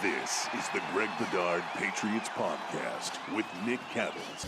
This is the Greg Bedard Patriots Podcast with Nick Cattles.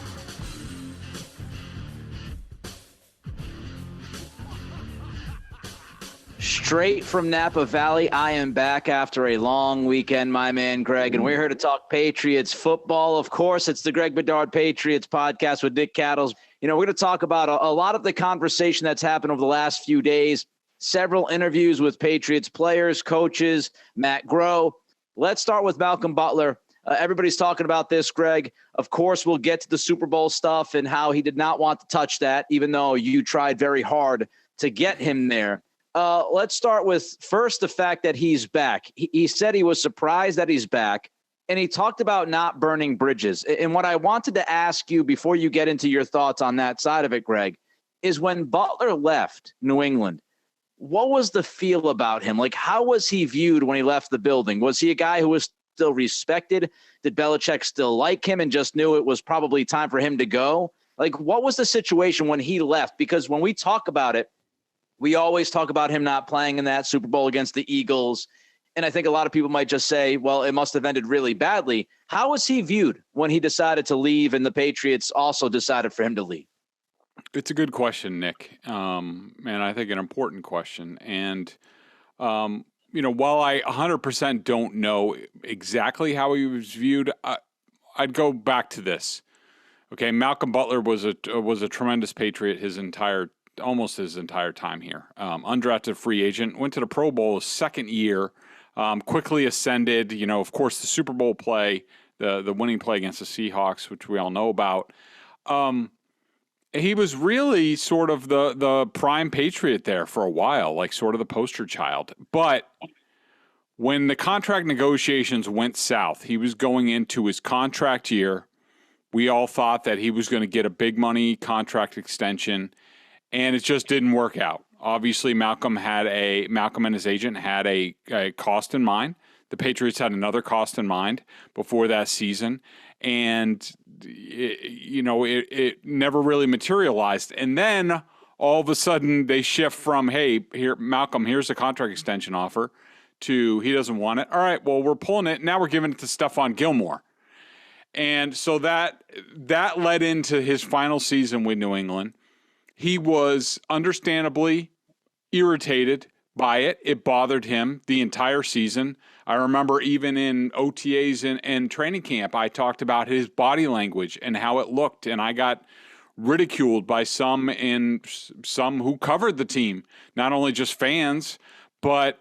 Straight from Napa Valley, I am back after a long weekend, my man Greg, and we're here to talk Patriots football. Of course, it's the Greg Bedard Patriots Podcast with Nick Cattles. We're going to talk about a lot of the conversation that's happened over the last few days, several interviews with Patriots players, coaches, Matt Groh. Let's start with Malcolm Butler. Everybody's talking about this, Greg. Of course, we'll get to the Super Bowl stuff and how he did not want to touch that, even though you tried very hard to get him there. Let's start with first the fact that he's back. He said he was surprised that he's back, and he talked about not burning bridges. And what I wanted to ask you before you get into your thoughts on that side of it, Greg, is when Butler left New England, what was the feel about him? Like, how was he viewed when he left the building? Was he a guy who was still respected? Did Belichick still like him and just knew it was probably time for him to go? Like, what was the situation when he left? Because when we talk about it, we always talk about him not playing in that Super Bowl against the Eagles. And I think a lot of people might just say, well, it must have ended really badly. How was he viewed when he decided to leave and the Patriots also decided for him to leave? It's a good question, Nick, and I think an important question. And, while I 100% don't know exactly how he was viewed, I'd go back to this. Okay, Malcolm Butler was a tremendous Patriot almost his entire time here. Undrafted free agent, went to the Pro Bowl his second year, quickly ascended. Of course, the Super Bowl play, the winning play against the Seahawks, which we all know about. He was really sort of the prime Patriot there for a while, like sort of the poster child. But when the contract negotiations went south, he was going into his contract year. We all thought that he was going to get a big money contract extension, and it just didn't work out. Obviously, Malcolm and his agent had a cost in mind. The Patriots had another cost in mind before that season, and it never really materialized. And then all of a sudden they shift from, hey, here, Malcolm, here's a contract extension offer, to he doesn't want it. All right, well, we're pulling it. Now we're giving it to Stephon Gilmore. And so that led into his final season with New England. He was understandably irritated by it. It bothered him the entire season. I remember even in OTAs and training camp, I talked about his body language and how it looked, and I got ridiculed by some who covered the team, not only just fans, but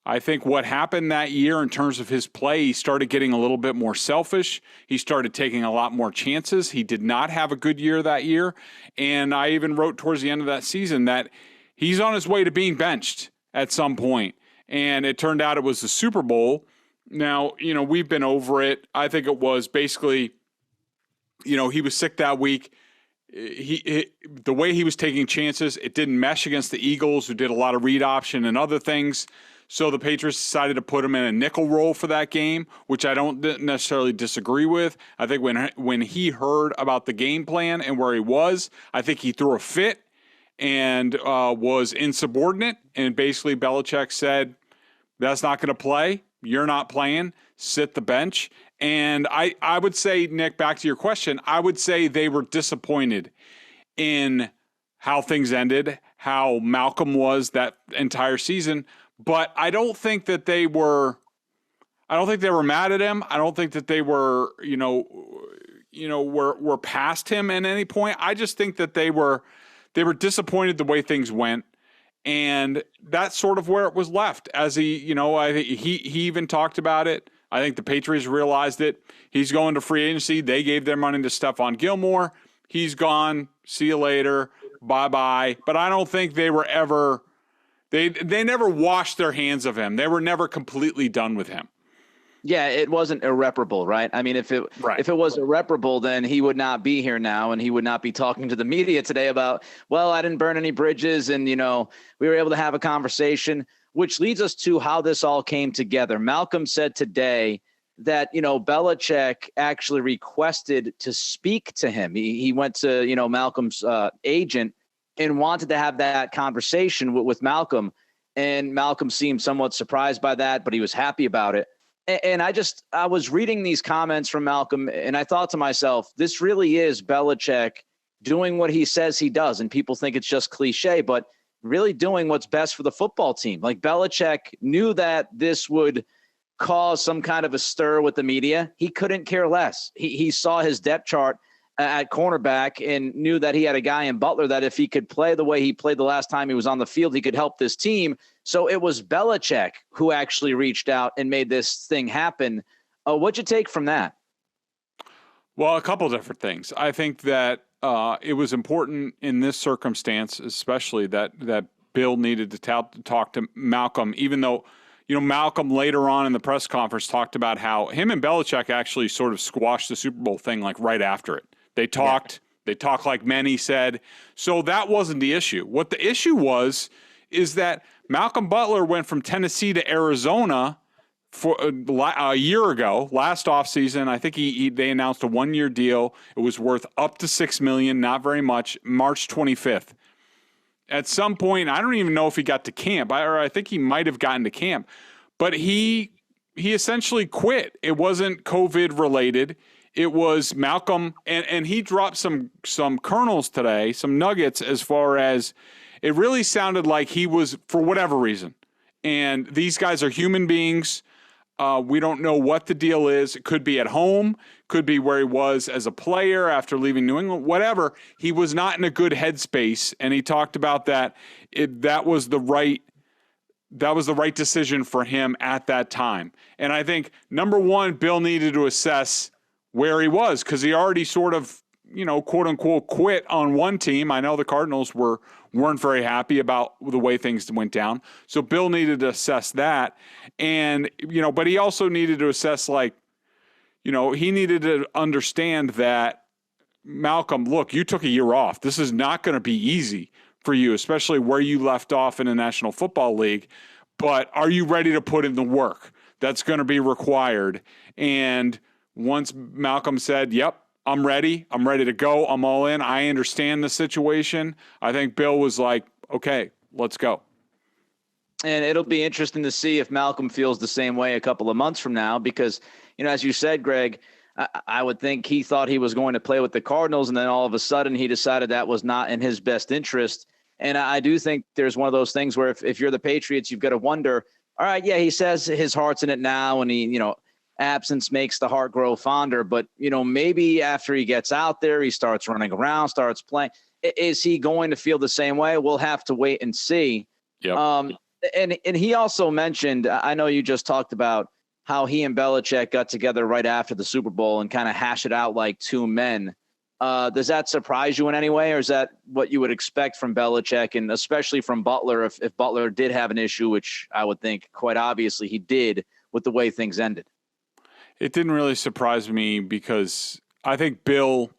I think what happened that year in terms of his play, he started getting a little bit more selfish. He started taking a lot more chances. He did not have a good year that year, and I even wrote towards the end of that season that he's on his way to being benched at some point. And it turned out it was the Super Bowl. Now, we've been over it. I think it was basically, he was sick that week. The way he was taking chances, it didn't mesh against the Eagles, who did a lot of read option and other things. So the Patriots decided to put him in a nickel role for that game, which I don't necessarily disagree with. I think when he heard about the game plan and where he was, I think he threw a fit and was insubordinate. And basically Belichick said, that's not going to play. You're not playing. Sit the bench. And I would say, Nick, back to your question, I would say they were disappointed in how things ended, how Malcolm was that entire season. But I don't think that they were mad at him. I don't think that they were, were past him at any point. I just think that they were disappointed the way things went. And that's sort of where it was left. As he even talked about it. I think the Patriots realized it. He's going to free agency. They gave their money to Stephon Gilmore. He's gone. See you later. Bye-bye. But I don't think they were ever – they never washed their hands of him. They were never completely done with him. Yeah, it wasn't irreparable, right? I mean, if it was irreparable, then he would not be here now, and he would not be talking to the media today about, well, I didn't burn any bridges, and, we were able to have a conversation, which leads us to how this all came together. Malcolm said today that, Belichick actually requested to speak to him. He went to, Malcolm's agent and wanted to have that conversation with Malcolm, and Malcolm seemed somewhat surprised by that, but he was happy about it. And I was reading these comments from Malcolm, and I thought to myself, this really is Belichick doing what he says he does. And people think it's just cliche, but really doing what's best for the football team. Like, Belichick knew that this would cause some kind of a stir with the media. He couldn't care less. He saw his depth chart at cornerback and knew that he had a guy in Butler that if he could play the way he played the last time he was on the field, he could help this team. So it was Belichick who actually reached out and made this thing happen. What'd you take from that? Well, a couple different things. I think that it was important in this circumstance, especially that Bill needed to talk to Malcolm, even though, Malcolm later on in the press conference talked about how him and Belichick actually sort of squashed the Super Bowl thing like right after it. They talked. Yeah. They talked like men, he said. So that wasn't the issue. What the issue is that Malcolm Butler went from Tennessee to Arizona for a year ago, last offseason. I think they announced a 1-year deal. It was worth up to $6 million, not very much, March 25th. At some point, I don't even know if he got to camp, or I think he might have gotten to camp, but he essentially quit. It wasn't COVID related. It was Malcolm, and he dropped some kernels today, some nuggets, as far as it really sounded like he was, for whatever reason. And these guys are human beings. We don't know what the deal is. It could be at home, could be where he was as a player after leaving New England, whatever. He was not in a good headspace, and he talked about that. That was the right decision for him at that time. And I think, number one, Bill needed to assess where he was, because he already sort of, quote unquote, quit on one team. I know the Cardinals weren't very happy about the way things went down. So Bill needed to assess that. And, but he also needed to assess, he needed to understand that, Malcolm, look, you took a year off. This is not going to be easy for you, especially where you left off in the National Football League. But are you ready to put in the work that's going to be required? And once Malcolm said, yep, I'm ready to go, I'm all in, I understand the situation, I think Bill was like, okay, let's go. And it'll be interesting to see if Malcolm feels the same way a couple of months from now, because, as you said, Greg, I would think he thought he was going to play with the Cardinals, and then all of a sudden he decided that was not in his best interest. And I do think there's one of those things where if you're the Patriots, you've got to wonder, all right, yeah, he says his heart's in it now, and he, absence makes the heart grow fonder. But, maybe after he gets out there, he starts running around, starts playing. Is he going to feel the same way? We'll have to wait and see. Yep. And he also mentioned, I know you just talked about how he and Belichick got together right after the Super Bowl and kind of hash it out like two men. Does that surprise you in any way, or is that what you would expect from Belichick, and especially from Butler if Butler did have an issue, which I would think quite obviously he did with the way things ended? It didn't really surprise me, because I think Bill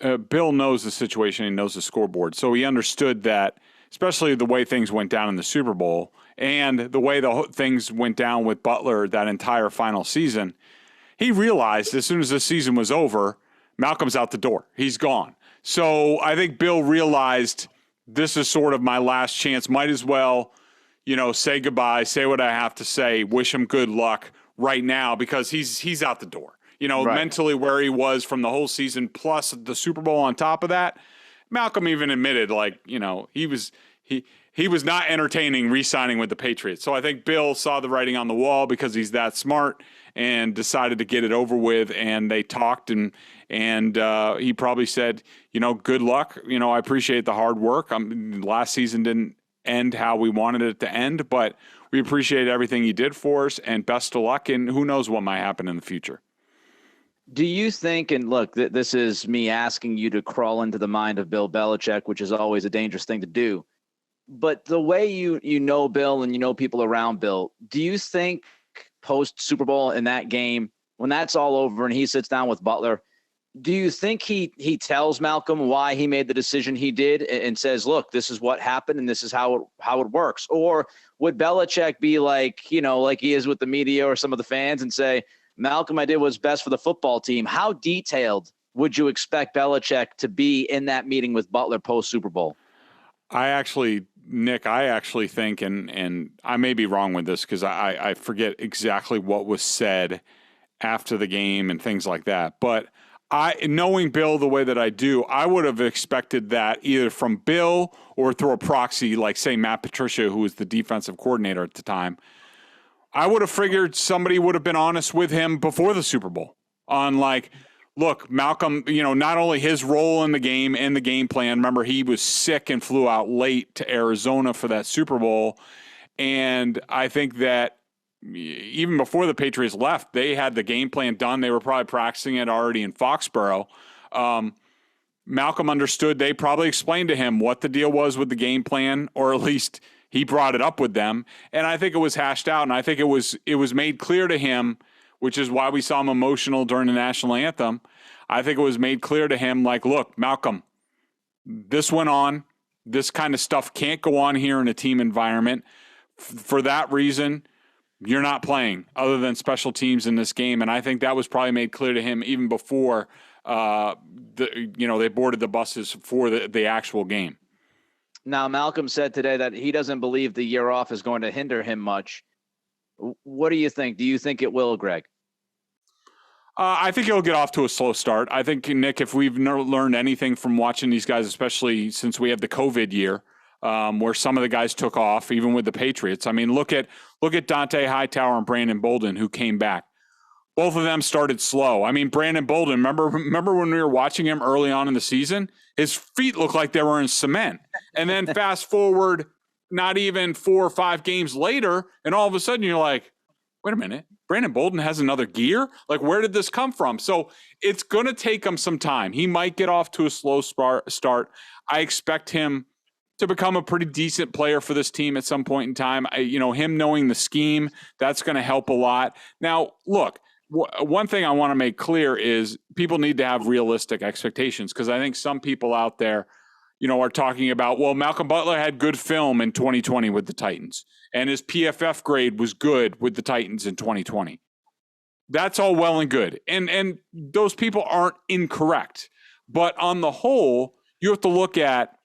knows the situation. He knows the scoreboard. So he understood that, especially the way things went down in the Super Bowl and the way things went down with Butler that entire final season. He realized as soon as the season was over, Malcolm's out the door. He's gone. So I think Bill realized, this is sort of my last chance. Might as well, say goodbye, say what I have to say, wish him good luck right now, because he's out the door. Right. Mentally where he was from the whole season plus the Super Bowl on top of that. Malcolm even admitted, he was not entertaining re-signing with the Patriots. So I think Bill saw the writing on the wall, because he's that smart, and decided to get it over with. And they talked, and he probably said, good luck. I appreciate the hard work. Last season didn't end how we wanted it to end, but we appreciate everything you did for us, and best of luck. And who knows what might happen in the future. Do you think, and look, this is me asking you to crawl into the mind of Bill Belichick, which is always a dangerous thing to do, but the way you know Bill and people around Bill, do you think post Super Bowl in that game, when that's all over and he sits down with Butler, do you think he tells Malcolm why he made the decision he did and says, look, this is what happened and this is how it works? Or would Belichick be like, like he is with the media or some of the fans, and say, Malcolm, I did what's best for the football team? How detailed would you expect Belichick to be in that meeting with Butler post Super Bowl? I actually Nick, I actually think, and I may be wrong with this because I forget exactly what was said after the game and things like that. But knowing Bill the way that I do, I would have expected that either from Bill or through a proxy, like say Matt Patricia, who was the defensive coordinator at the time. I would have figured somebody would have been honest with him before the Super Bowl on like, look, Malcolm, not only his role in the game and the game plan. Remember, he was sick and flew out late to Arizona for that Super Bowl. And I think that even before the Patriots left, they had the game plan done. They were probably practicing it already in Foxborough. Malcolm understood. They probably explained to him what the deal was with the game plan, or at least he brought it up with them. And I think it was hashed out. And I think it was made clear to him, which is why we saw him emotional during the national anthem. I think it was made clear to him, like, look, Malcolm, this went on. This kind of stuff can't go on here in a team environment. For that reason, you're not playing other than special teams in this game. And I think that was probably made clear to him even before they boarded the buses for the actual game. Now, Malcolm said today that he doesn't believe the year off is going to hinder him much. What do you think? Do you think it will, Greg? I think it'll get off to a slow start. I think, Nick, if we've learned anything from watching these guys, especially since we have the COVID year, where some of the guys took off, even with the Patriots. I mean, look at Dante Hightower and Brandon Bolden, who came back. Both of them started slow. I mean, Brandon Bolden, remember when we were watching him early on in the season? His feet looked like they were in cement. And then fast forward, not even 4 or 5 games later, and all of a sudden you're like, wait a minute, Brandon Bolden has another gear? Like, where did this come from? So it's going to take him some time. He might get off to a slow start. I expect him to become a pretty decent player for this team at some point in time. Him knowing the scheme, that's going to help a lot. Now, look, one thing I want to make clear is people need to have realistic expectations, because I think some people out there, are talking about, well, Malcolm Butler had good film in 2020 with the Titans, and his PFF grade was good with the Titans in 2020. That's all well and good. And those people aren't incorrect. But on the whole, you have to look at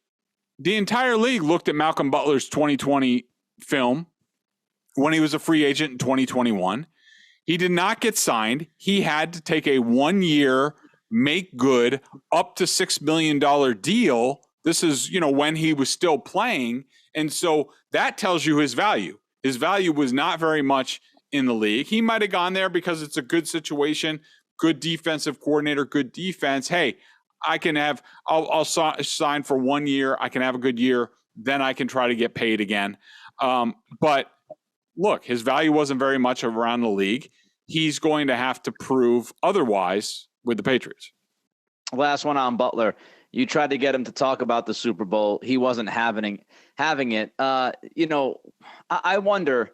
the entire league looked at Malcolm Butler's 2020 film when he was a free agent in 2021. He did not get signed. He had to take a 1-year, make good, up to $6 million deal. This is, when he was still playing. And so that tells you his value. His value was not very much in the league. He might have gone there because it's a good situation, good defensive coordinator, good defense. Hey, I'll sign for 1 year. I can have a good year. Then I can try to get paid again. But look, his value wasn't very much around the league. He's going to have to prove otherwise with the Patriots. Last one on Butler. You tried to get him to talk about the Super Bowl. He wasn't having it. I wonder,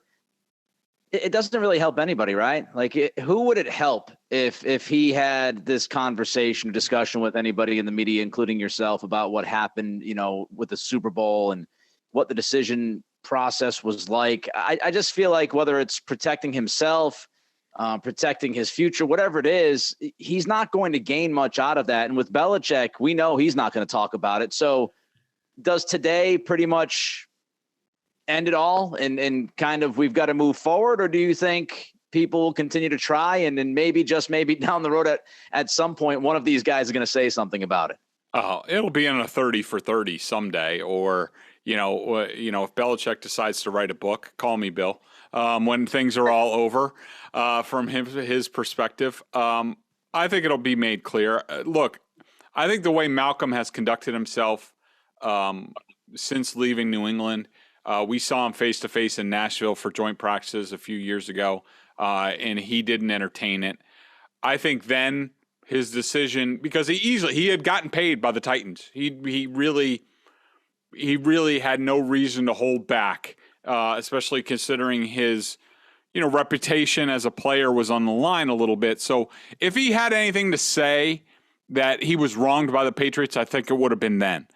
it doesn't really help anybody, right? Like, who would it help if he had this conversation, discussion with anybody in the media, including yourself, about what happened, with the Super Bowl and what the decision process was like? I just feel like whether it's protecting himself, protecting his future, whatever it is, he's not going to gain much out of that. And with Belichick, we know he's not going to talk about it. So does today pretty much end it all and kind of we've got to move forward? Or do you think people will continue to try and then maybe down the road at some point, one of these guys is going to say something about it? Oh, it'll be in a 30 for 30 someday. Or, if Belichick decides to write a book, call me, Bill, when things are all over from his perspective. I think it'll be made clear. Look, I think the way Malcolm has conducted himself since leaving New England, we saw him face-to-face in Nashville for joint practices a few years ago, and he didn't entertain it. I think then his decision, because he had gotten paid by the Titans. He really had no reason to hold back, especially considering his reputation as a player was on the line a little bit. So if he had anything to say that he was wronged by the Patriots, I think it would have been then.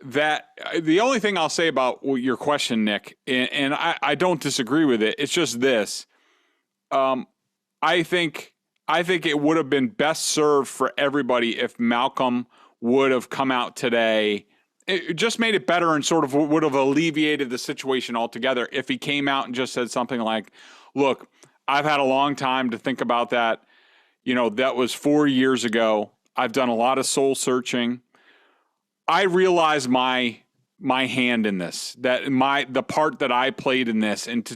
That the only thing I'll say about your question, Nick, and I don't disagree with it. It's just this. I think it would have been best served for everybody if Malcolm would have come out today it just made it better and sort of would have alleviated the situation altogether if he came out and just said something like, look, I've had a long time to think about that. That was 4 years ago. I've done a lot of soul searching. I realize my hand in this, the part that I played in this, and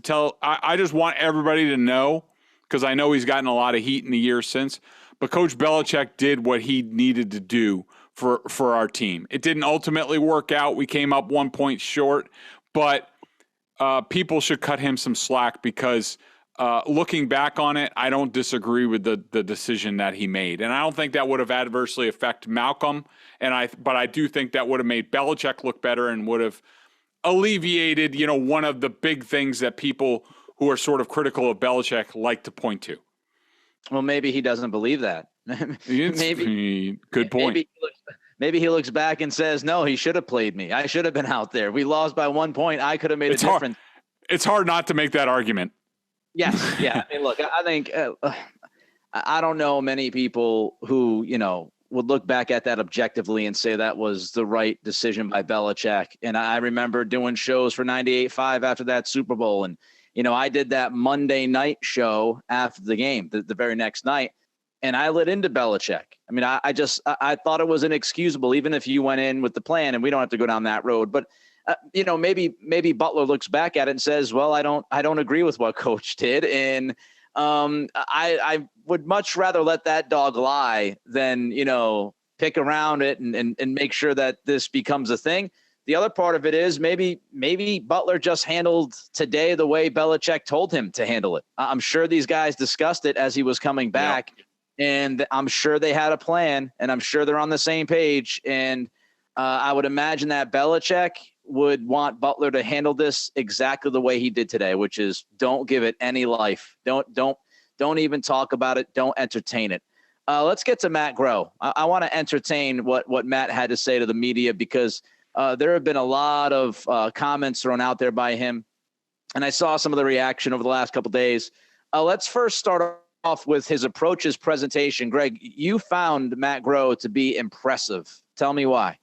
I just want everybody to know, because I know he's gotten a lot of heat in the years since, but Coach Belichick did what he needed to do for our team. It didn't ultimately work out. We came up 1 point short, but people should cut him some slack, because looking back on it, I don't disagree with the decision that he made. And I don't think that would have adversely affected Malcolm. But I do think that would have made Belichick look better and would have alleviated, one of the big things that people who are sort of critical of Belichick like to point to. Well, maybe he doesn't believe that. Maybe good point. Maybe he looks back and says, no, he should have played me. I should have been out there. We lost by 1 point. I could have made a difference. It's hard not to make that argument. Yes. Yeah. I mean, look, I think I don't know many people who, would look back at that objectively and say that was the right decision by Belichick. And I remember doing shows for 98.5 after that Super Bowl. And, I did that Monday night show after the game, the very next night, and I lit into Belichick. I mean, I thought it was inexcusable, even if you went in with the plan, and we don't have to go down that road. But, maybe Butler looks back at it and says, well, I don't agree with what Coach did. And I would much rather let that dog lie than, pick around it and make sure that this becomes a thing. The other part of it is maybe Butler just handled today the way Belichick told him to handle it. I'm sure these guys discussed it as he was coming back, and I'm sure they had a plan, and I'm sure they're on the same page. And I would imagine that Belichick would want Butler to handle this exactly the way he did today, which is don't give it any life. Don't even talk about it. Don't entertain it. Let's get to Matt Groh. I want to entertain what Matt had to say to the media, because there have been a lot of comments thrown out there by him, and I saw some of the reaction over the last couple of days. Let's first start off with his approach, his presentation. Greg, you found Matt Groh to be impressive. Tell me why.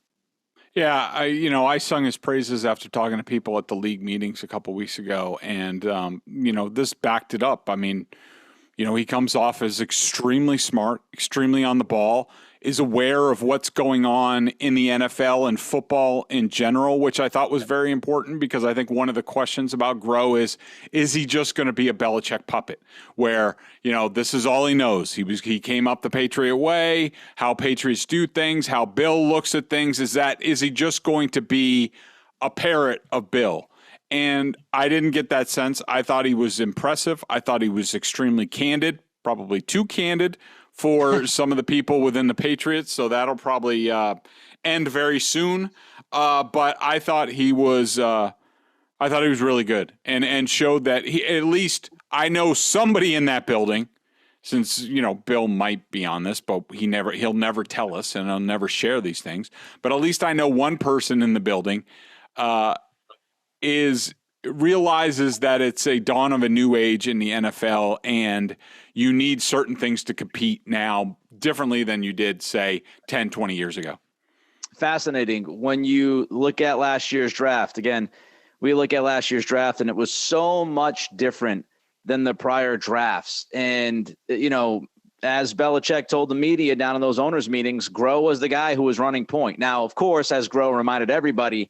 Yeah, I sung his praises after talking to people at the league meetings a couple weeks ago, and this backed it up. I mean, he comes off as extremely smart, extremely on the ball, is aware of what's going on in the NFL and football in general, which I thought was very important, because I think one of the questions about Groh is he just going to be a Belichick puppet where, this is all he knows. He came up the Patriot way, how Patriots do things, how Bill looks at things. Is he just going to be a parrot of Bill? And I didn't get that sense. I thought he was impressive. I thought he was extremely candid, probably too candid for some of the people within the Patriots. So that'll probably end very soon. But I thought he was really good and showed that at least I know somebody in that building, since, Bill might be on this, but he'll never tell us, and he'll never share these things. But at least I know one person in the building realizes that it's a dawn of a new age in the NFL, and you need certain things to compete now differently than you did, say, 10, 20 years ago. Fascinating. When you look at last year's draft, again, we look at last year's draft, and it was so much different than the prior drafts. And, as Belichick told the media down in those owners' meetings, Groh was the guy who was running point. Now, of course, as Groh reminded everybody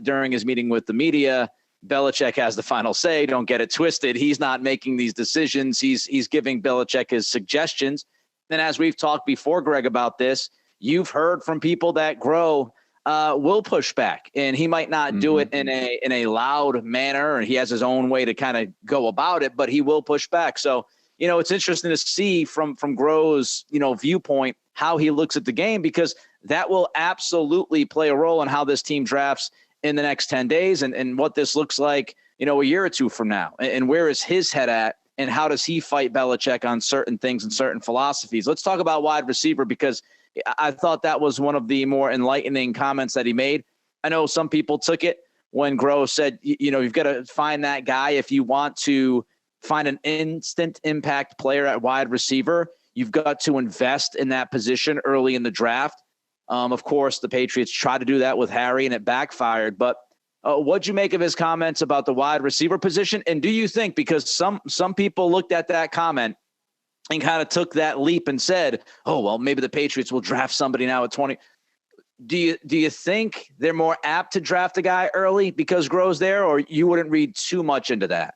during his meeting with the media, Belichick has the final say. Don't get it twisted. He's not making these decisions. He's giving Belichick his suggestions. And as we've talked before, Greg, about this, you've heard from people that Groh will push back, and he might not do it in a loud manner, and he has his own way to kind of go about it, but he will push back. So, it's interesting to see from Groh's, viewpoint, how he looks at the game, because that will absolutely play a role in how this team drafts in the next 10 days and what this looks like, a year or two from now. And where is his head at, and how does he fight Belichick on certain things and certain philosophies? Let's talk about wide receiver, because I thought that was one of the more enlightening comments that he made. I know some people took it when Groh said, you've got to find that guy. If you want to find an instant impact player at wide receiver, you've got to invest in that position early in the draft. Of course, the Patriots tried to do that with Harry, and it backfired. But what'd you make of his comments about the wide receiver position? And do you think, because some people looked at that comment and kind of took that leap and said, oh, well, maybe the Patriots will draft somebody now at 20. Do you think they're more apt to draft a guy early because Groh's there, or you wouldn't read too much into that?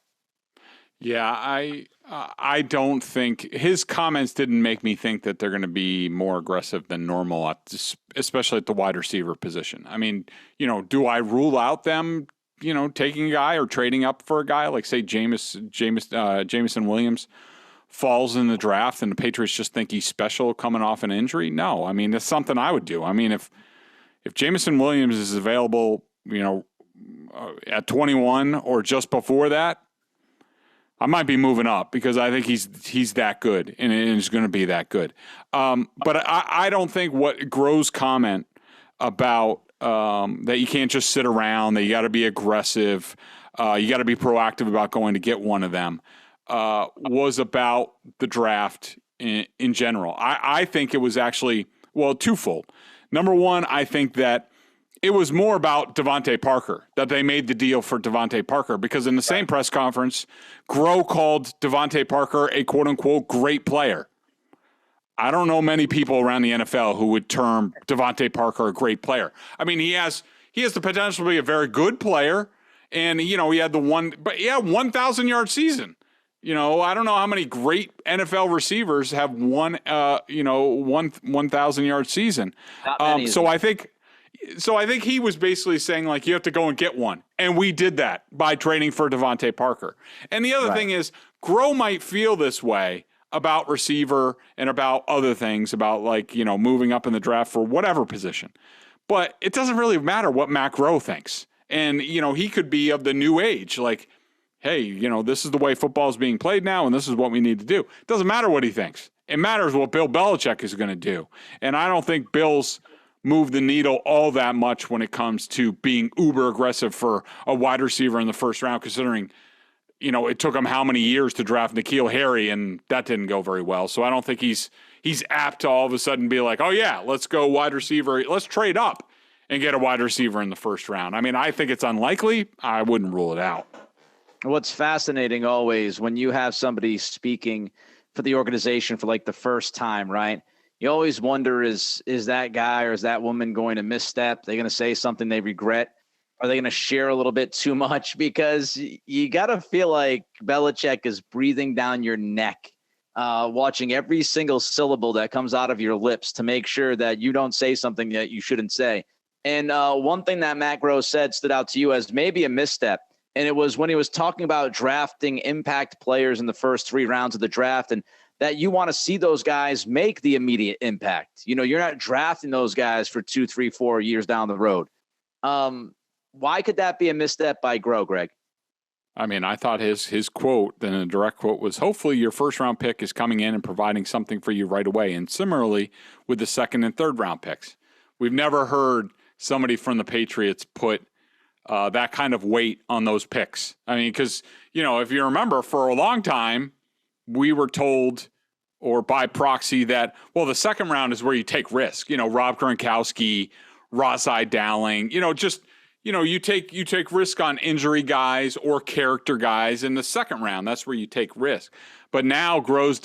Yeah, I don't think his comments didn't make me think that they're going to be more aggressive than normal, especially at the wide receiver position. I mean, do I rule out them, taking a guy or trading up for a guy like, say, Jameson Williams falls in the draft and the Patriots just think he's special coming off an injury? No, I mean, that's something I would do. I mean, if Jameson Williams is available, at 21 or just before that, I might be moving up because I think he's that good and is going to be that good. But I don't think what Groh's comment about that you can't just sit around, that you got to be aggressive, you got to be proactive about going to get one of them, was about the draft in general. I think it was actually, twofold. Number one, I think that it was more about Devontae Parker, that they made the deal for Devontae Parker, because in the same press conference, Groh called Devontae Parker a quote-unquote great player. I don't know many people around the NFL who would term Devontae Parker a great player. I mean, he has the potential to be a very good player, and, he had 1,000-yard season. I don't know how many great NFL receivers have 1,000-yard season. So I think he was basically saying, like, you have to go and get one. And we did that by trading for Devontae Parker. And the other thing is, Groh might feel this way about receiver and about other things, about, like, moving up in the draft for whatever position. But it doesn't really matter what Matt Groh thinks. And, he could be of the new age. Like, hey, this is the way football is being played now, and this is what we need to do. It doesn't matter what he thinks. It matters what Bill Belichick is going to do. And I don't think Bill's move the needle all that much when it comes to being uber aggressive for a wide receiver in the first round, considering, it took him how many years to draft N'Keal Harry, and that didn't go very well. So I don't think he's apt to all of a sudden be like, oh yeah, let's go wide receiver. Let's trade up and get a wide receiver in the first round. I mean, I think it's unlikely. I wouldn't rule it out. What's fascinating always when you have somebody speaking for the organization for like the first time, right? You always wonder, is that guy or is that woman going to misstep? They're going to say something they regret? Are they going to share a little bit too much? Because you got to feel like Belichick is breathing down your neck, watching every single syllable that comes out of your lips to make sure that you don't say something that you shouldn't say. And one thing that Matt Groh said stood out to you as maybe a misstep. And it was when he was talking about drafting impact players in the first 3 rounds of the draft, and that you want to see those guys make the immediate impact. You're not drafting those guys for 2, 3, 4 years down the road. Why could that be a misstep by Groh, Greg? I mean, I thought his quote, then a direct quote, was, hopefully your first round pick is coming in and providing something for you right away. And similarly with the second and third round picks, we've never heard somebody from the Patriots put that kind of weight on those picks. I mean, because, if you remember, for a long time, we were told, or by proxy, that, the second round is where you take risk. Rob Gronkowski, Ross Dowling, you take risk on injury guys or character guys in the second round. That's where you take risk. But now Groh's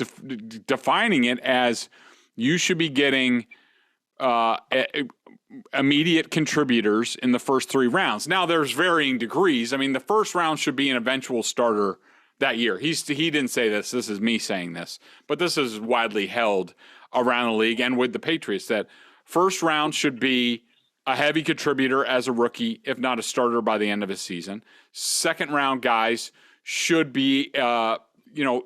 defining it as you should be getting immediate contributors in the first 3 rounds. Now, there's varying degrees. I mean, the first round should be an eventual starter that year. He didn't say this. This is me saying this. But this is widely held around the league and with the Patriots, that first round should be a heavy contributor as a rookie, if not a starter by the end of his season. Second round guys should be,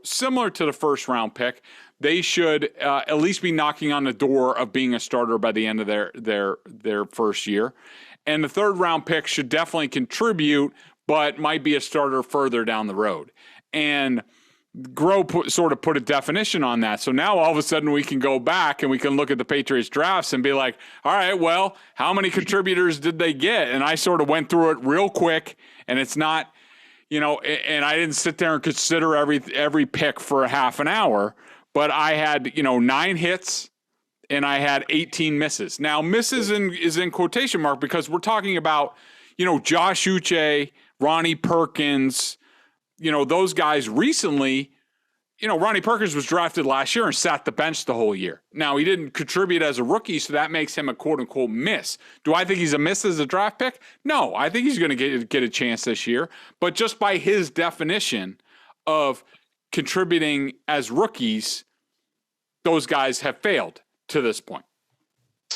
similar to the first round pick. They should at least be knocking on the door of being a starter by the end of their first year. And the third round pick should definitely contribute, but might be a starter further down the road. And Groh sort of put a definition on that. So now all of a sudden we can go back and we can look at the Patriots drafts and be like, all right, well, how many contributors did they get? And I sort of went through it real quick, and it's not, and I didn't sit there and consider every pick for a half an hour, but I had, 9 hits and I had 18 misses. Now, misses is in quotation mark because we're talking about, Josh Uche, Ronnie Perkins, those guys recently. Ronnie Perkins was drafted last year and sat the bench the whole year. Now, he didn't contribute as a rookie, so that makes him a quote-unquote miss. Do I think he's a miss as a draft pick? No, I think he's going to get a chance this year. But just by his definition of contributing as rookies, those guys have failed to this point.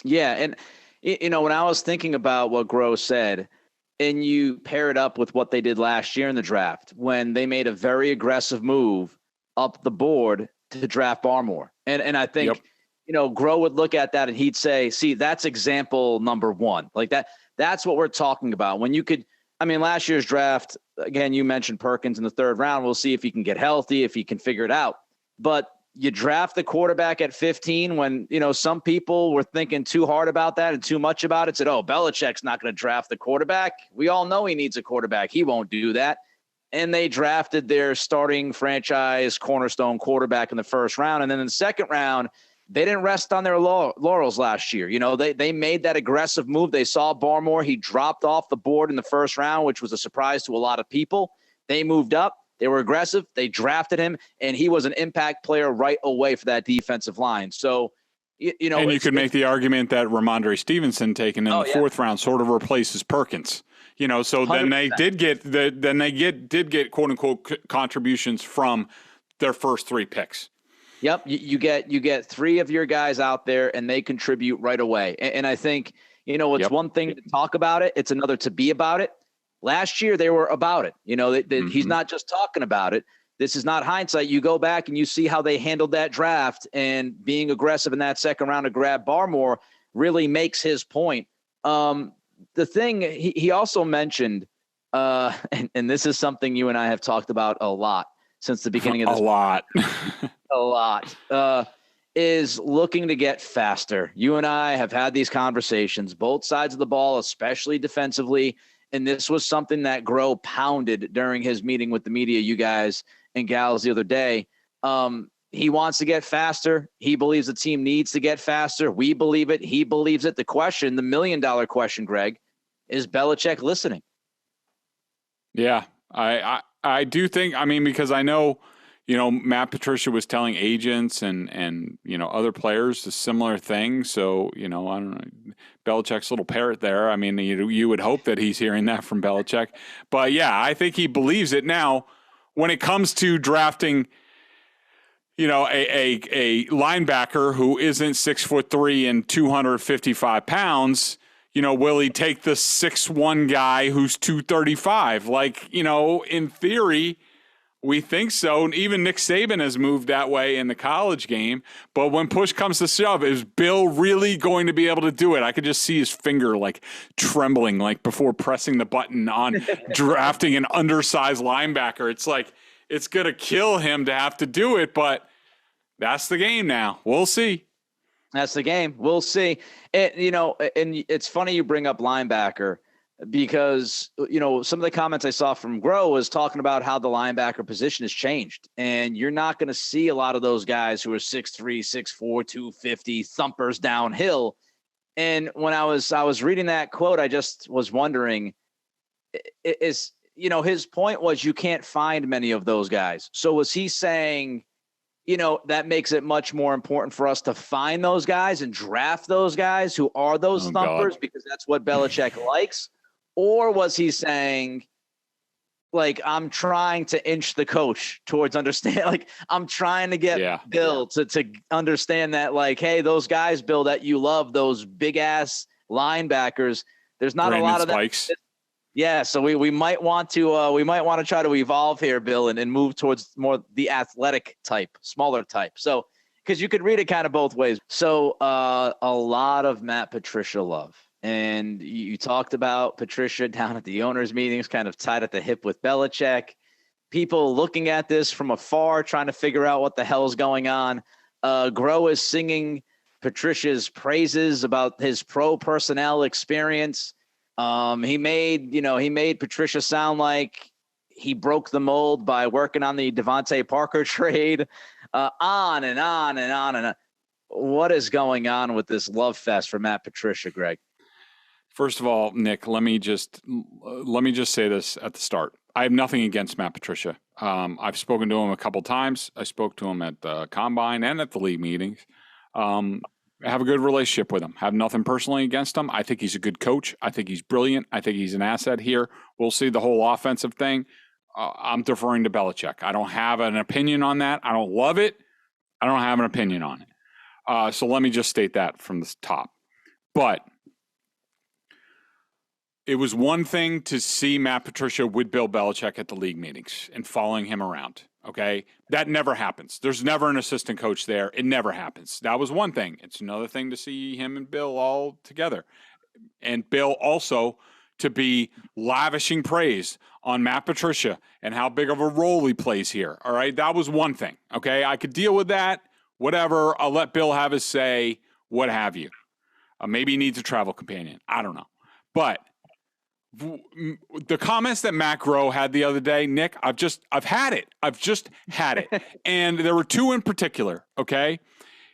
Yeah, and, when I was thinking about what Groh said, and you pair it up with what they did last year in the draft, when they made a very aggressive move up the board to draft Barmore. And I think, Groh would look at that and he'd say, see, that's example number one. Like that's what we're talking about. When you could, last year's draft, again, you mentioned Perkins in the third round. We'll see if he can get healthy, if he can figure it out. But you draft the quarterback at 15 when, some people were thinking too hard about that and too much about it, said, oh, Belichick's not going to draft the quarterback. We all know he needs a quarterback. He won't do that. And they drafted their starting franchise cornerstone quarterback in the first round. And then in the second round, they didn't rest on their laurels last year. They made that aggressive move. They saw Barmore. He dropped off the board in the first round, which was a surprise to a lot of people. They moved up. They were aggressive. They drafted him, and he was an impact player right away for that defensive line. So, and you could make the argument that Ramondre Stevenson taken in the fourth round sort of replaces Perkins. So 100%. Then they did get quote unquote contributions from their first three picks. Yep, you get three of your guys out there, and they contribute right away. And I think it's one thing to talk about it; it's another to be about it. Last year they were about it. He's not just talking about it. This is not hindsight. You go back and you see how they handled that draft, and being aggressive in that second round to grab Barmore really makes his point. The thing he also mentioned, and this is something you and I have talked about a lot since the beginning of this. A lot, is looking to get faster. You and I have had these conversations, both sides of the ball, especially defensively. And this was something that Groh pounded during his meeting with the media, you guys and gals, the other day. He wants to get faster. He believes the team needs to get faster. We believe it. He believes it. The million-dollar question, Greg, is Belichick listening? Yeah, I do think, because I know, Matt Patricia was telling agents and other players a similar thing. So, I don't know, Belichick's little parrot there. You would hope that he's hearing that from Belichick. But, yeah, I think he believes it. Now, when it comes to drafting – a linebacker who isn't 6'3" and 255 pounds, will he take the 6'1" guy who's 235? In theory, we think so. And even Nick Saban has moved that way in the college game. But when push comes to shove, is Bill really going to be able to do it? I could just see his finger trembling before pressing the button on drafting an undersized linebacker. It's it's going to kill him to have to do it, but that's the game now. We'll see. That's the game. We'll see. And it's funny you bring up linebacker because, some of the comments I saw from Groh was talking about how the linebacker position has changed. And you're not going to see a lot of those guys who are 6'3", 6'4", 250 thumpers downhill. And when I was reading that quote, I just was wondering, his point was you can't find many of those guys. So was he saying, that makes it much more important for us to find those guys and draft those guys who are those thumpers because that's what Belichick likes? Or was he saying, I'm trying to inch the coach towards understand, I'm trying to get Bill to understand that, hey, those guys, Bill, that you love, those big ass linebackers, there's not a lot of that. Yeah, so we might want to try to evolve here, Bill, and move towards more the athletic type, smaller type. So because you could read it kind of both ways. So a lot of Matt Patricia love. And you talked about Patricia down at the owners' meetings, kind of tied at the hip with Belichick. People looking at this from afar, trying to figure out what the hell's going on. Groh is singing Patricia's praises about his pro personnel experience. He made Patricia sound like he broke the mold by working on the Devontae Parker trade, on and on and on and on. what is going on with this love fest for Matt Patricia, Greg? First of all, Nick, let me just say this at the start. I have nothing against Matt Patricia. I've spoken to him a couple times. I spoke to him at the Combine and at the league meetings. I have a good relationship with him. Have nothing personally against him. I think he's a good coach. I think he's brilliant. I think he's an asset here. We'll see the whole offensive thing. I'm deferring to Belichick. I don't have an opinion on that. I don't love it. I don't have an opinion on it. So let me just state that from the top. But it was one thing to see Matt Patricia with Bill Belichick at the league meetings and following him around, okay? That never happens. There's never an assistant coach there. It never happens. That was one thing. It's another thing to see him and Bill all together. And Bill also to be lavishing praise on Matt Patricia and how big of a role he plays here, all right? That was one thing, okay? I could deal with that, whatever. I'll let Bill have his say, what have you. Maybe he needs a travel companion. I don't know. But the comments that Matt Groh had the other day, Nick, I've had it. I've just had it. And there were two in particular, okay?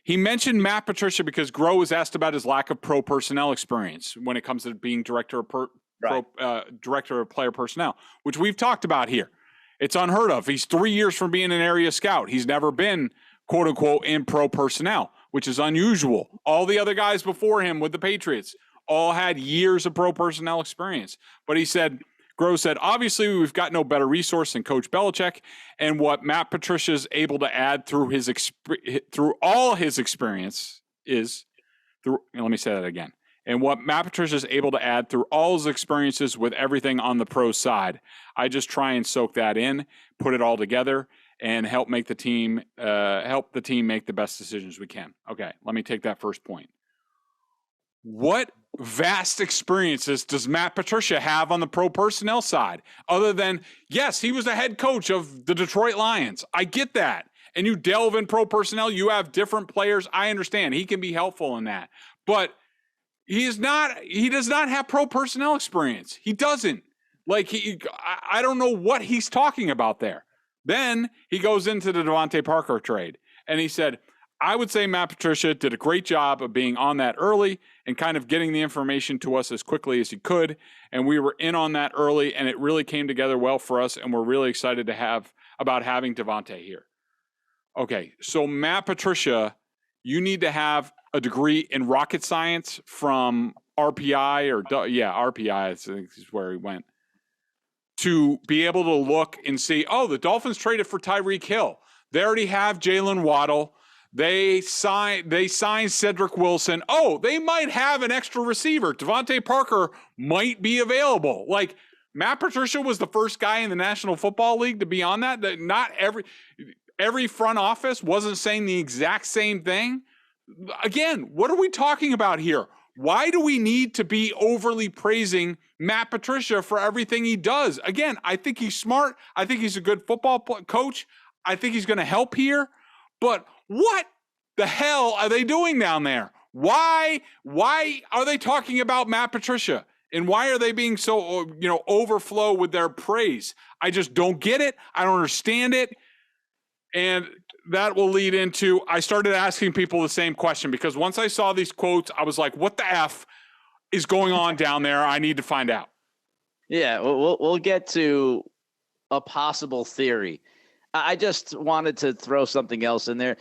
He mentioned Matt Patricia because Groh was asked about his lack of pro personnel experience when it comes to being director of player personnel, which we've talked about here. It's unheard of. He's 3 years from being an area scout. He's never been, quote unquote, in pro personnel, which is unusual. All the other guys before him with the Patriots all had years of pro personnel experience. But he said, Groh said, obviously we've got no better resource than Coach Belichick, and what Matt Patricia is able to add through all his experience is let me say that again. And what Matt Patricia is able to add through all his experiences with everything on the pro side. I just try and soak that in, put it all together, and help the team make the best decisions we can. Okay, let me take that first point. What vast experiences does Matt Patricia have on the pro personnel side? Other than, yes, he was the head coach of the Detroit Lions. I get that. And you delve in pro personnel, you have different players. I understand. He can be helpful in that. But he does not have pro personnel experience. He doesn't. I don't know what he's talking about there. Then he goes into the Devontae Parker trade. And he said, I would say Matt Patricia did a great job of being on that early and kind of getting the information to us as quickly as he could. And we were in on that early, and it really came together well for us, and we're really excited about having Devontae here. Okay, so Matt Patricia, you need to have a degree in rocket science from RPI RPI, I think is where he went, to be able to look and see, oh, the Dolphins traded for Tyreek Hill. They already have Jalen Waddle. They signed Cedric Wilson. Oh, they might have an extra receiver. Devontae Parker might be available. Like, Matt Patricia was the first guy in the National Football League to be on that. That not every front office wasn't saying the exact same thing. Again, what are we talking about here? Why do we need to be overly praising Matt Patricia for everything he does? Again, I think he's smart. I think he's a good football coach. I think he's going to help here. But what the hell are they doing down there? Why are they talking about Matt Patricia? And why are they being so, overflow with their praise? I just don't get it. I don't understand it. And that will lead into, I started asking people the same question, because once I saw these quotes, I was like, what the F is going on down there? I need to find out. Yeah, we'll get to a possible theory. I just wanted to throw something else in there.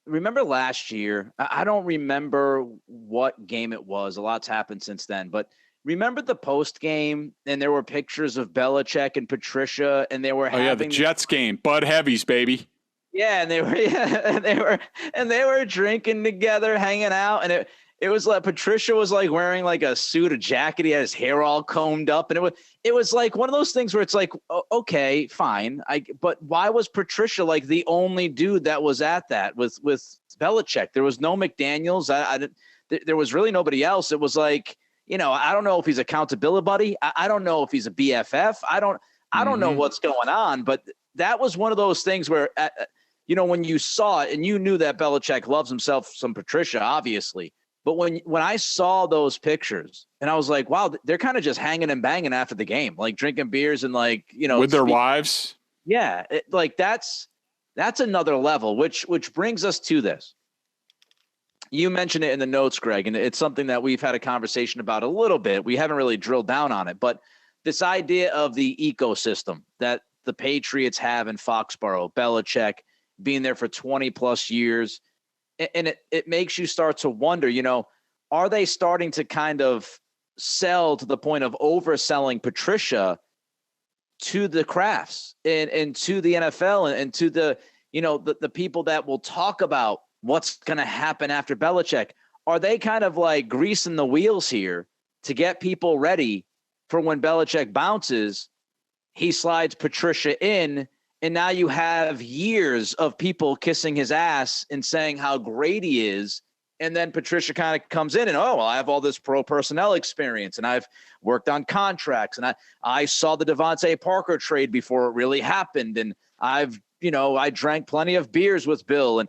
Remember last year? I don't remember what game it was. A lot's happened since then. But remember the post game, and there were pictures of Belichick and Patricia, and they were the Jets game, Bud Heavies, baby. Yeah, and they were drinking together, hanging out, and it was like Patricia was like wearing like a suit, a jacket. He had his hair all combed up, and it was like one of those things where it's like, okay, fine. But why was Patricia like the only dude that was at that with Belichick? There was no McDaniels. There was really nobody else. It was like, I don't know if he's accountability buddy. I don't know if he's a BFF. I don't know what's going on. But that was one of those things where, when you saw it and you knew that Belichick loves himself some Patricia, obviously. But when I saw those pictures and I was like, wow, they're kind of just hanging and banging after the game, like drinking beers and with their wives. Yeah. That's another level, which brings us to this. You mentioned it in the notes, Greg, and it's something that we've had a conversation about a little bit. We haven't really drilled down on it, but this idea of the ecosystem that the Patriots have in Foxborough, Belichick being there for 20 plus years, and it makes you start to wonder, are they starting to kind of sell to the point of overselling Patricia to the crafts and to the NFL and to the people that will talk about what's going to happen after Belichick? Are they kind of like greasing the wheels here to get people ready for when Belichick bounces? He slides Patricia in, and now you have years of people kissing his ass and saying how great he is. And then Patricia kind of comes in and, I have all this pro personnel experience, and I've worked on contracts, and I saw the Devontae Parker trade before it really happened. And I drank plenty of beers with Bill.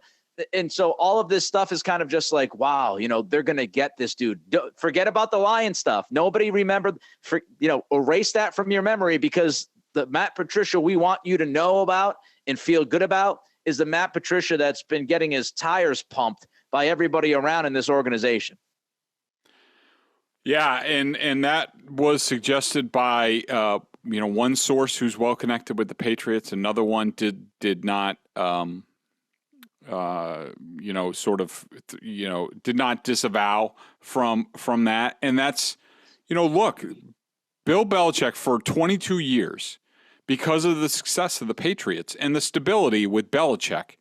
And so all of this stuff is kind of just like, wow, they're going to get this dude. Forget about the Lion stuff. Nobody remembered, erase that from your memory, because the Matt Patricia we want you to know about and feel good about is the Matt Patricia that's been getting his tires pumped by everybody around in this organization. Yeah, and that was suggested by one source who's well connected with the Patriots. Another one did not did not disavow from that. And that's, look, Bill Belichick for 22 years, because of the success of the Patriots and the stability with Belichick,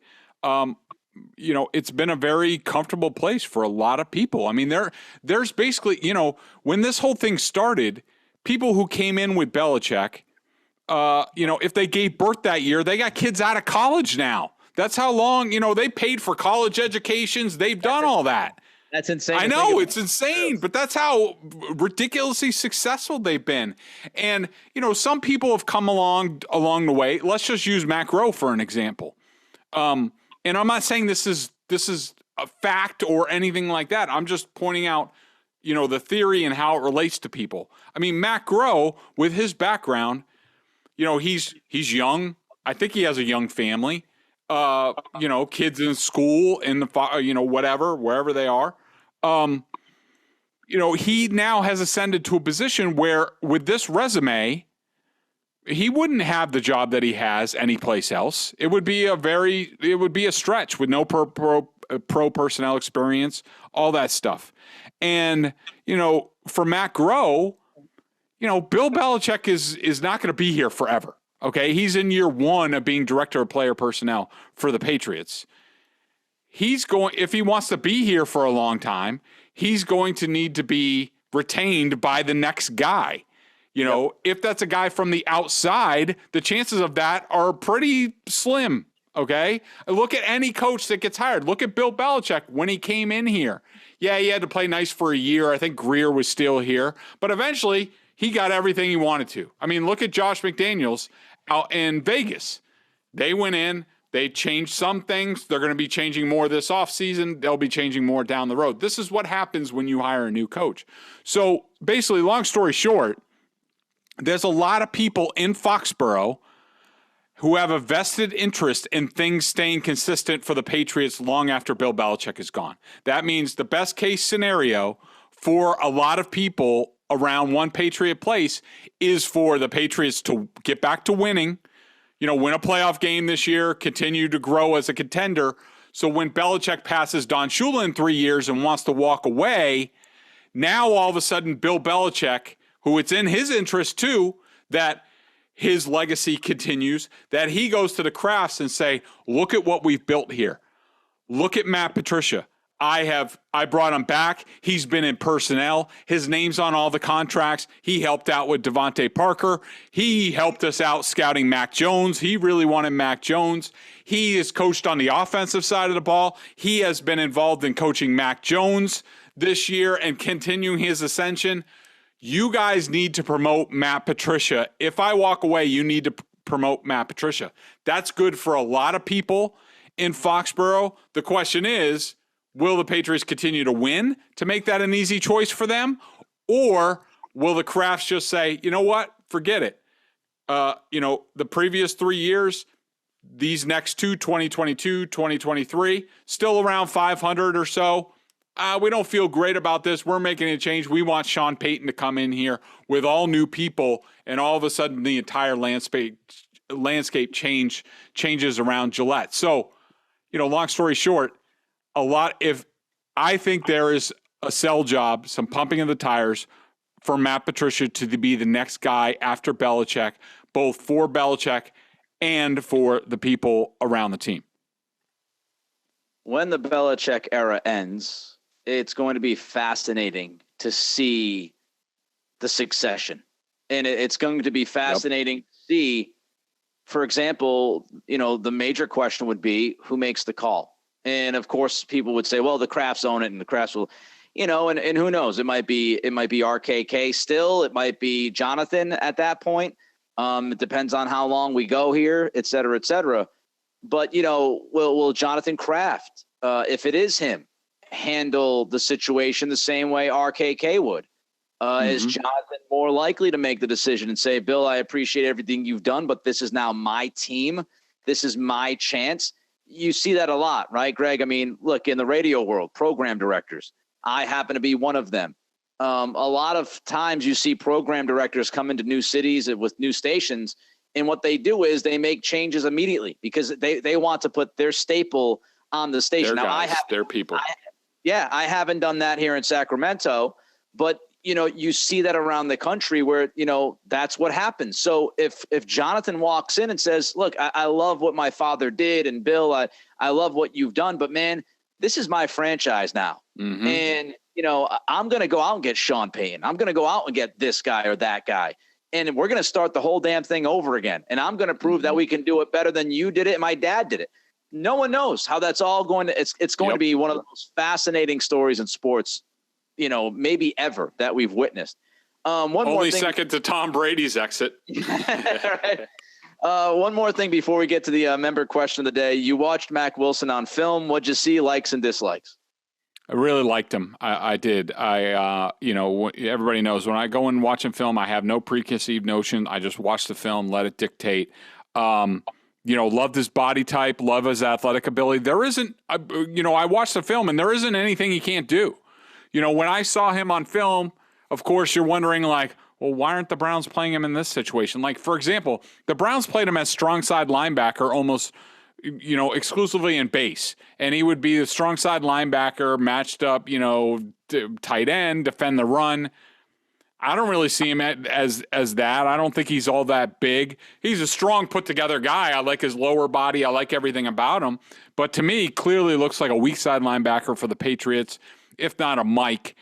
it's been a very comfortable place for a lot of people. I mean, there's basically, when this whole thing started, people who came in with Belichick, if they gave birth that year, they got kids out of college now. That's how long, they paid for college educations. They've done all that. That's insane. I know, it's insane, but that's how ridiculously successful they've been. And, some people have come along the way. Let's just use Matt Groh for an example. And I'm not saying this is a fact or anything like that. I'm just pointing out, the theory and how it relates to people. I mean, Matt Groh, with his background, he's young. I think he has a young family. Kids in school, in the wherever they are. He now has ascended to a position where, with this resume, he wouldn't have the job that he has anyplace else. It would be a stretch with no pro personnel experience, all that stuff. And, for Matt Groh, Bill Belichick is not going to be here forever. Okay, he's in year one of being director of player personnel for the Patriots. If he wants to be here for a long time, he's going to need to be retained by the next guy. If that's a guy from the outside, the chances of that are pretty slim. Okay, look at any coach that gets hired. Look at Bill Belichick when he came in here. Yeah, he had to play nice for a year. I think Greer was still here, but eventually he got everything he wanted to. I mean, look at Josh McDaniels out in Vegas. They went in, they changed some things. They're going to be changing more this offseason. They'll be changing more down the road. This is what happens when you hire a new coach. So basically, long story short, there's a lot of people in Foxborough who have a vested interest in things staying consistent for the Patriots long after Bill Belichick is gone. That means the best case scenario for a lot of people around one Patriot place is for the Patriots to get back to winning, win a playoff game this year, continue to grow as a contender. So when Belichick passes Don Shula in 3 years and wants to walk away, now all of a sudden Bill Belichick, who it's in his interest too, that his legacy continues, that he goes to the crafts and say, look at what we've built here. Look at Matt Patricia. I brought him back. He's been in personnel. His name's on all the contracts. He helped out with Devontae Parker. He helped us out scouting Mac Jones. He really wanted Mac Jones. He is coached on the offensive side of the ball. He has been involved in coaching Mac Jones this year and continuing his ascension. You guys need to promote Matt Patricia. If I walk away, you need to promote Matt Patricia. That's good for a lot of people in Foxborough. The question is, will the Patriots continue to win to make that an easy choice for them? Or will the Crafts just say, you know what, forget it. The previous 3 years, these next two, 2022, 2023, still around 500 or so. we don't feel great about this. We're making a change. We want Sean Payton to come in here with all new people, and all of a sudden the entire landscape changes around Gillette. So, long story short, if I think there is a sell job, some pumping of the tires for Matt Patricia to be the next guy after Belichick, both for Belichick and for the people around the team. When the Belichick era ends, it's going to be fascinating to see the succession. And it's going to be fascinating to see, for example, the major question would be who makes the call. And of course, people would say, well, the Crafts own it and the Crafts will, and who knows? It might be RKK still. It might be Jonathan at that point. It depends on how long we go here, et cetera, et cetera. But, will Jonathan Kraft, if it is him, handle the situation the same way RKK would? Is Jonathan more likely to make the decision and say, Bill, I appreciate everything you've done, but this is now my team. This is my chance. You see that a lot, right, Greg? I mean, look, in the radio world, program directors, I happen to be one of them. A lot of times you see program directors come into new cities with new stations, and what they do is they make changes immediately because they want to put their staple on the station. Their now, guys, their people. I haven't done that here in Sacramento, but you see that around the country where, that's what happens. So if Jonathan walks in and says, look, I love what my father did, and Bill, I love what you've done, but man, this is my franchise now. And, I'm going to go out and get Sean Payton. I'm going to go out and get this guy or that guy. And we're going to start the whole damn thing over again. And I'm going to prove that we can do it better than you did it and my dad did it. No one knows how that's all going to, it's going to be one of the most fascinating stories in sports, maybe ever that we've witnessed. Only second to Tom Brady's exit. Right. One more thing before we get to the member question of the day. You watched Mack Wilson on film. What'd you see, likes and dislikes? I really liked him. I did. Everybody knows when I go and watch a film, I have no preconceived notion. I just watch the film, let it dictate. Loved his body type, love his athletic ability. There isn't, I watched the film and there isn't anything he can't do. When I saw him on film, of course, you're wondering well, why aren't the Browns playing him in this situation? Like, for example, the Browns played him as strong side linebacker almost, exclusively in base. And he would be the strong side linebacker matched up, tight end, defend the run. I don't really see him as that. I don't think he's all that big. He's a strong, put-together guy. I like his lower body. I like everything about him. But to me, clearly looks like a weak side linebacker for the Patriots, if not a Mike.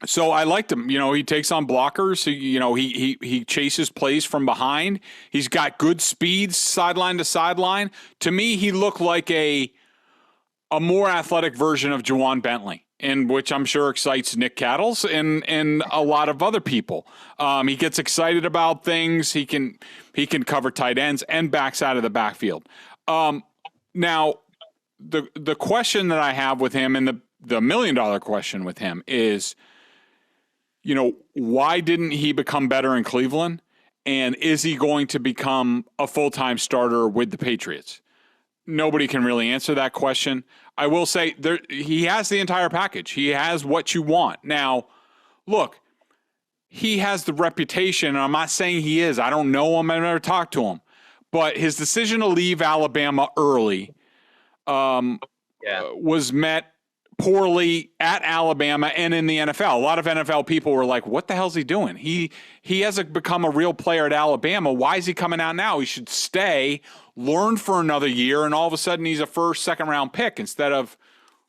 So I liked him. He takes on blockers. He chases plays from behind. He's got good speed, sideline to sideline. To me, he looked like a more athletic version of Juwan Bentley, and which I'm sure excites Nick Cattles and a lot of other people. He gets excited about things. He can cover tight ends and backs out of the backfield. Now, the question that I have with him, and the $1 million question with him is, why didn't he become better in Cleveland? And is he going to become a full-time starter with the Patriots? Nobody can really answer that question. I will say he has the entire package. He has what you want. Now, look, he has the reputation, and I'm not saying he is. I don't know him. I've never talked to him. But his decision to leave Alabama early was met poorly at Alabama and in the NFL. A lot of NFL people were like, what the hell's he doing? He hasn't become a real player at Alabama. Why is he coming out now? He should stay, learn for another year, and all of a sudden he's a first, second round pick instead of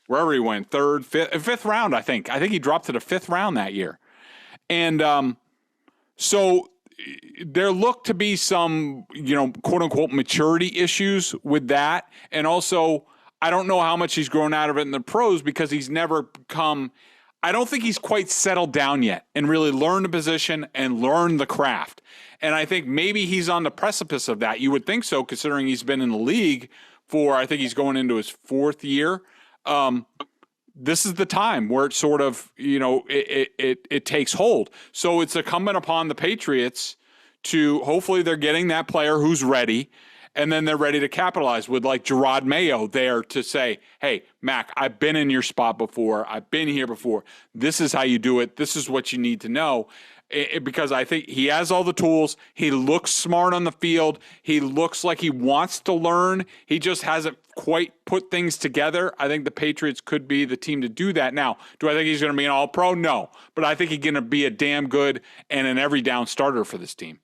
wherever he went, third, fifth round, I think. I think he dropped to the fifth round that year. And so there looked to be some, quote unquote maturity issues with that. And also, I don't know how much he's grown out of it in the pros because he's never become, I don't think he's quite settled down yet and really learned the position and learned the craft. And I think maybe he's on the precipice of that. You would think so, considering he's been in the league for, I think he's going into his fourth year. This is the time where it sort of, it takes hold. So it's incumbent upon the Patriots to, hopefully they're getting that player who's ready. And then they're ready to capitalize with like Gerard Mayo there to say, hey, Mac, I've been in your spot before. I've been here before. This is how you do it. This is what you need to know. Because I think he has all the tools. He looks smart on the field. He looks like he wants to learn. He just hasn't quite put things together. I think the Patriots could be the team to do that. Now, do I think he's going to be an all-pro? No. But I think he's going to be a damn good and an every down starter for this team.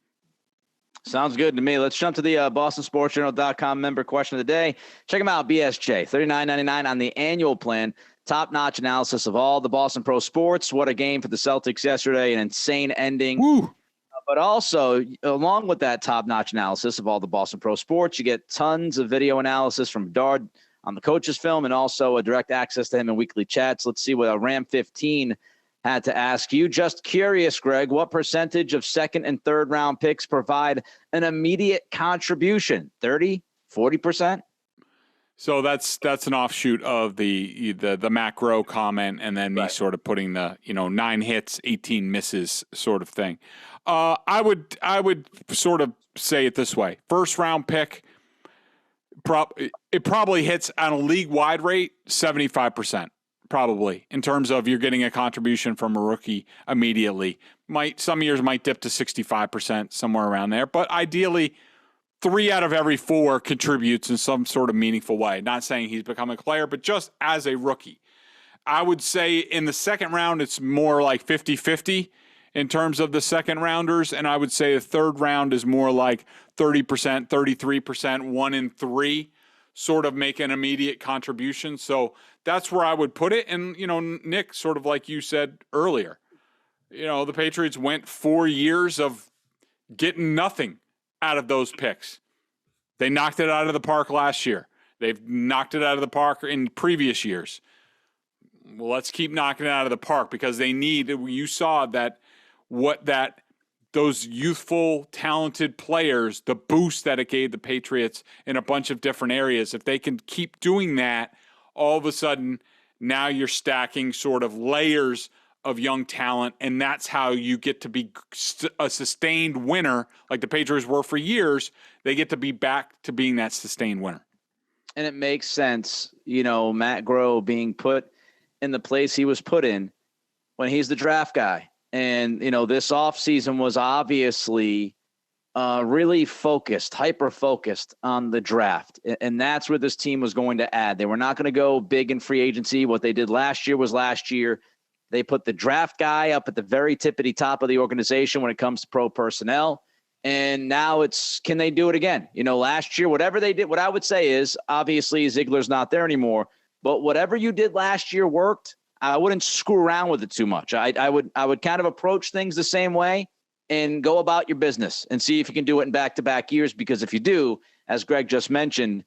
Sounds good to me. Let's jump to the BostonSportsJournal.com member question of the day. Check them out, BSJ, $39.99 on the annual plan. Top-notch analysis of all the Boston Pro sports. What a game for the Celtics yesterday, an insane ending. Woo. But also, along with that top-notch analysis of all the Boston Pro sports, you get tons of video analysis from Bedard on the coach's film and also a direct access to him in weekly chats. Let's see what Ram 15 had to ask you. Just curious, Greg, what percentage of second and third round picks provide an immediate contribution? 30, 40%? So that's an offshoot of the Matt Groh comment, and then me sort of putting the 9 hits, 18 misses sort of thing. I would sort of say it this way: first round pick, it probably hits on a league wide rate 75%. Probably, in terms of you're getting a contribution from a rookie immediately. Some years might dip to 65%, somewhere around there. But ideally, 3 out of every 4 contributes in some sort of meaningful way. Not saying he's becoming a player, but just as a rookie. I would say in the second round, it's more like 50-50 in terms of the second rounders. And I would say the third round is more like 30%, 33%, 1 in 3 sort of make an immediate contribution. So that's where I would put it. And, Nick, sort of like you said earlier, the Patriots went 4 years of getting nothing out of those picks. They knocked it out of the park last year. They've knocked it out of the park in previous years. Well, let's keep knocking it out of the park because you saw those youthful, talented players, the boost that it gave the Patriots in a bunch of different areas. If they can keep doing that, all of a sudden, now you're stacking sort of layers of young talent, and that's how you get to be a sustained winner like the Patriots were for years. They get to be back to being that sustained winner. And it makes sense, Matt Groh being put in the place he was put in when he's the draft guy. And, this offseason was obviously really focused, hyper-focused on the draft. And that's where this team was going to add. They were not going to go big in free agency. What they did last year was last year. They put the draft guy up at the very tippity top of the organization when it comes to pro personnel. And now can they do it again? Last year, whatever they did, what I would say is, obviously Ziegler's not there anymore, but whatever you did last year worked. I wouldn't screw around with it too much. I would kind of approach things the same way and go about your business and see if you can do it in back-to-back years. Because if you do, as Greg just mentioned,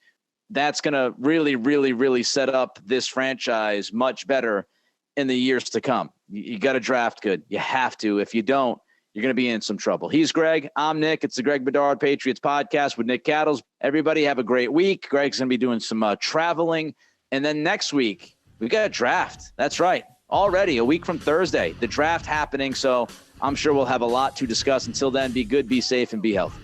that's going to really, really, really set up this franchise much better in the years to come. You got to draft good. You have to. If you don't, you're going to be in some trouble. He's Greg. I'm Nick. It's the Greg Bedard Patriots Podcast with Nick Cattles. Everybody have a great week. Greg's going to be doing some traveling. And then next week, we got a draft. That's right. Already a week from Thursday, the draft happening. So I'm sure we'll have a lot to discuss. Until then, be good, be safe, and be healthy.